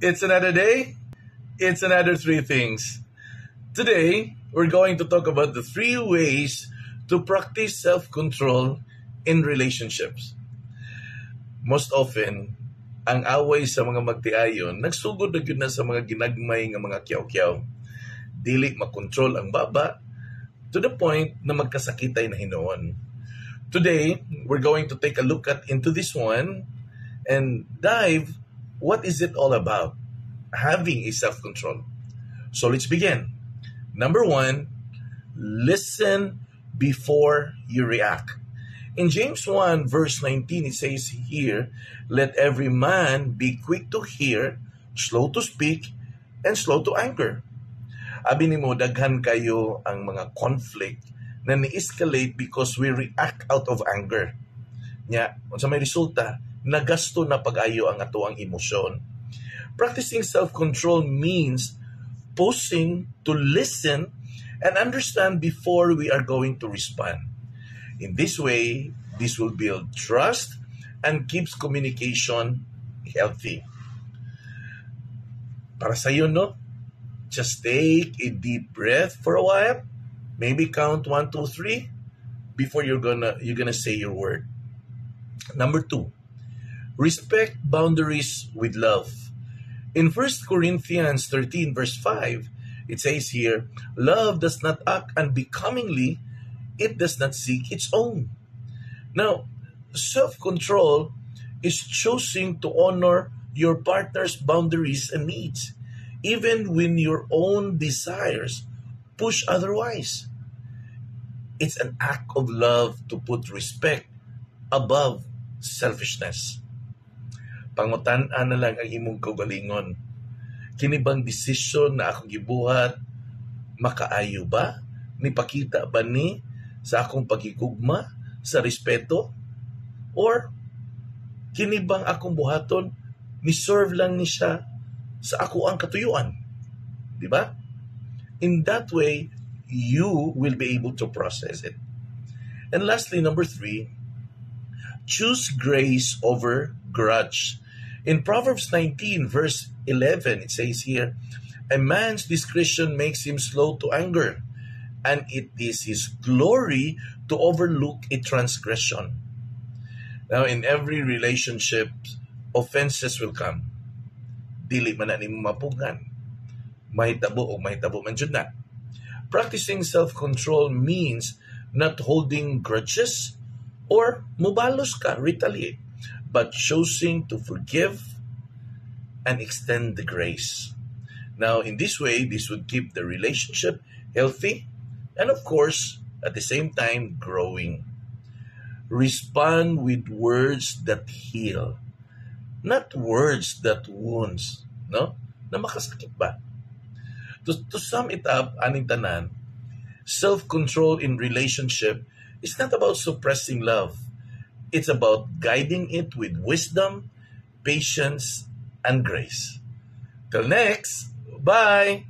It's another day. It's another three things. Today, we're going to talk about the three ways to practice self control in relationships. Most often, ang away sa mga magtiayon, nagsugod na gyud na sa mga ginagmay nga mga kyaw-kyaw. Dili makontrol ang baba to the point na magkasakitay na hinoon. Today, we're going to take a look at into this one and dive what is it all about having a self-control. So let's begin. Number one, listen before you react. In James 1 verse 19, it says here, let every man be quick to hear, slow to speak, and slow to anger. Abi nimo, daghan kayo ang mga conflict na ni-escalate because we react out of anger. Nya, sa may resulta, nagasto na pag-ayo ang atoang emosyon. Practicing self-control means pausing to listen and understand before we are going to respond. In this way, this will build trust and keeps communication healthy. Para sa iyo, no? Just take a deep breath for a while. Maybe count 1, 2, 3 before you're gonna say your word. Number 2, respect boundaries with love. In 1 Corinthians 13 verse 5, it says here, love does not act unbecomingly, it does not seek its own. Now, self-control is choosing to honor your partner's boundaries and needs, even when your own desires push otherwise. It's an act of love to put respect above selfishness. Pangutan-an na lang ang imong kaugalingon. Kini bang desisyon na akong gibuhat, makaayo ba? Nipakita ba ni sa akong pagigugma, sa respeto? Or kini bang akong buhaton, ni-serve lang ni siya sa ako ang katuyuan? Di ba? In that way, you will be able to process it. And lastly, number 3, choose grace over grudge. In Proverbs 19 verse 11, it says here, a man's discretion makes him slow to anger, and it is his glory to overlook a transgression. Now, in every relationship, offenses will come. Dili man na nimo mapugan. Mahitabo o mahitabo man dyan na. Practicing self-control means not holding grudges or mubalos ka, retaliate, but choosing to forgive and extend the grace. Now, in this way, this would keep the relationship healthy and, of course, at the same time, growing. Respond with words that heal, not words that wounds, no? Na makasakit ba? To sum it up, aning tanan, self-control in relationship is not about suppressing love. It's about guiding it with wisdom, patience, and grace. Till next, bye!